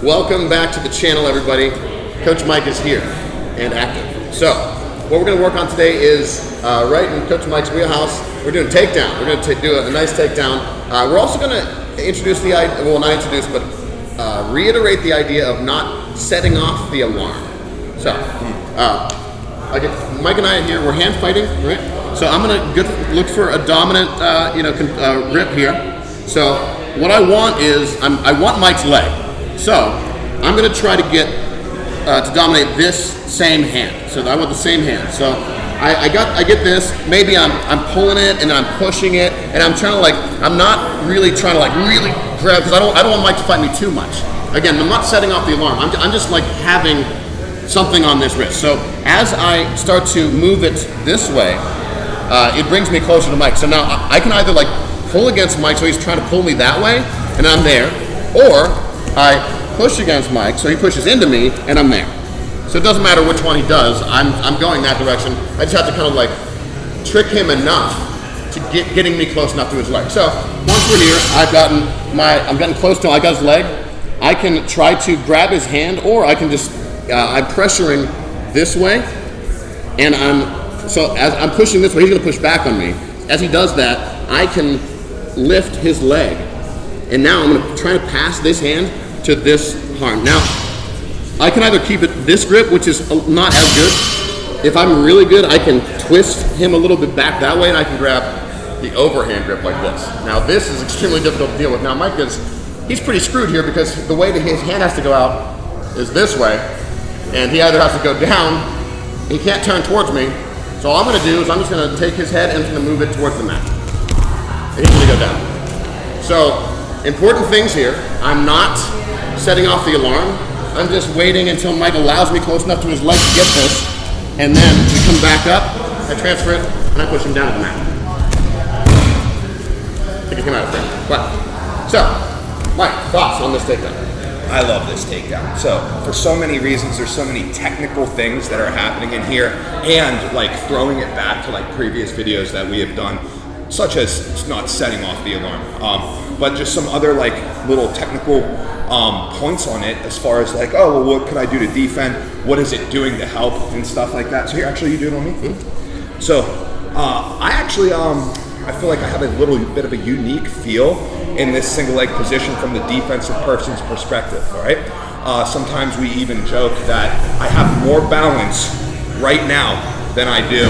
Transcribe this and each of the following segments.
Welcome back to the channel, everybody. Coach Mike is here and active. So, what we're going to work on today is right in Coach Mike's wheelhouse. We're doing takedown. We're going to do a nice takedown. We're also going to introduce the idea, well, not introduce, but reiterate the idea of not setting off the alarm. So, Mike and I are here. We're hand fighting, right? So I'm going to look for a dominant, grip here. So what I want is I want Mike's leg. So I'm going to try to get to dominate this same hand. So I want the same hand. So I get this. Maybe I'm pulling it and then I'm pushing it, and I'm trying to I'm not really trying to really grab, because I don't want Mike to fight me too much. Again, I'm not setting off the alarm. I'm just having something on this wrist. So as I start to move it this way, it brings me closer to Mike. So now I can either pull against Mike, so he's trying to pull me that way, and I'm there, or I push against Mike, so he pushes into me, and I'm there. So it doesn't matter which one he does, I'm going that direction. I just have to kind of trick him enough to getting me close enough to his leg. So once we're here, I'm getting close to him, I got his leg. I can try to grab his hand, or I can just, I'm pressuring this way, and so as I'm pushing this way, he's gonna push back on me. As he does that, I can lift his leg. And now I'm gonna try to pass this hand to this arm. Now, I can either keep it this grip, which is not as good. If I'm really good, I can twist him a little bit back that way, and I can grab the overhand grip like this. Now, this is extremely difficult to deal with. Now, Mike he's pretty screwed here, because the way that his hand has to go out is this way, and he either has to go down, he can't turn towards me. So all I'm gonna do is I'm just gonna take his head and I'm gonna move it towards the mat. And he's gonna go down. So, important things here. I'm not setting off the alarm. I'm just waiting until Mike allows me close enough to his leg to get this. And then we come back up, I transfer it, and I push him down to the mat. I think he came out of frame. Wow. So, Mike, thoughts on this takedown? I love this takedown. So for so many reasons, there's so many technical things that are happening in here, and throwing it back to previous videos that we have done, such as not setting off the alarm, but just some other little technical points on it, as far as oh, well, what can I do to defend? What is it doing to help and stuff like that? So here, actually, you do it on me. Mm-hmm. So I actually, I feel like I have a little bit of a unique feel in this single leg position from the defensive person's perspective, all right? Sometimes we even joke that I have more balance right now than I do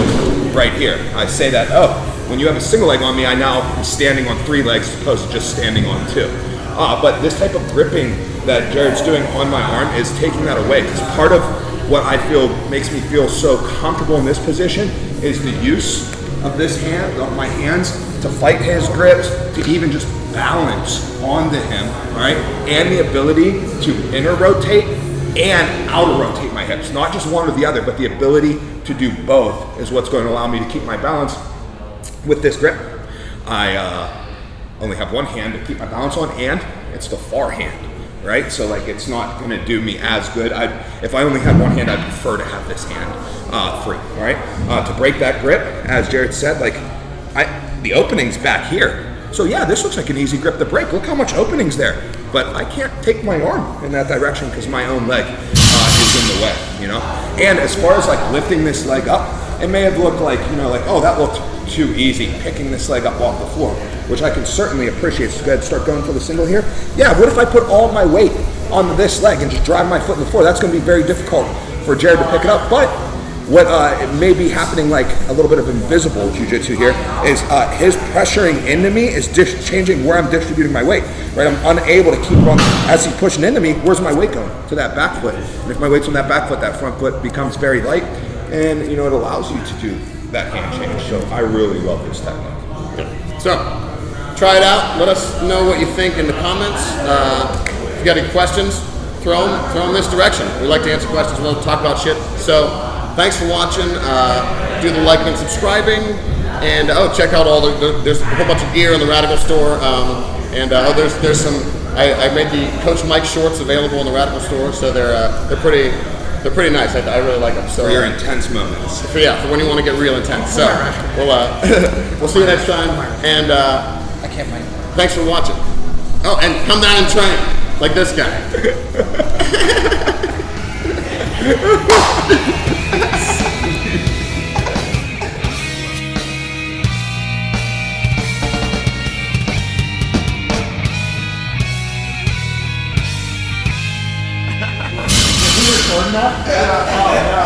right here. I say that, oh, when you have a single leg on me, I now am standing on 3 legs as opposed to just standing on 2. But this type of gripping that Jared's doing on my arm is taking that away, because part of what I feel makes me feel so comfortable in this position is the use of this hand, of my hands, to fight his grips, to even just balance onto him, all right? And the ability to inner rotate and outer rotate my hips. Not just one or the other, but the ability to do both is what's going to allow me to keep my balance with this grip. I only have one hand to keep my balance on, and it's the far hand, right? So it's not gonna do me as good. If I only had one hand, I'd prefer to have this hand free, all right? To break that grip, as Jared said, the opening's back here. So yeah, this looks like an easy grip to break. Look how much opening's there. But I can't take my arm in that direction because my own leg is in the way, And as far as lifting this leg up, it may have looked oh, that looked too easy, picking this leg up off the floor, which I can certainly appreciate. So go ahead and start going for the single here. Yeah, what if I put all my weight on this leg and just drive my foot in the floor? That's gonna be very difficult for Jared to pick it up. But what it may be happening, a little bit of invisible jiu-jitsu here, is his pressuring into me is changing where I'm distributing my weight, right? I'm unable to keep on, as he's pushing into me, where's my weight going? To that back foot. And if my weight's on that back foot, that front foot becomes very light, and it allows you to do that hand change. So I really love this technique. Yeah. So, try it out. Let us know what you think in the comments. If you got any questions, throw them this direction. We like to answer questions. We love to talk about shit. So, thanks for watching. Do the liking and subscribing, and check out there's a whole bunch of gear in the Radical store, there's some. I made the Coach Mike shorts available in the Radical store, so they're pretty nice. I really like them. So for your intense moments. For when you want to get real intense. So we'll see you next time, and I can't wait. Thanks for watching. Oh, and come down and train. Like this guy. Recording that? Yeah. Oh,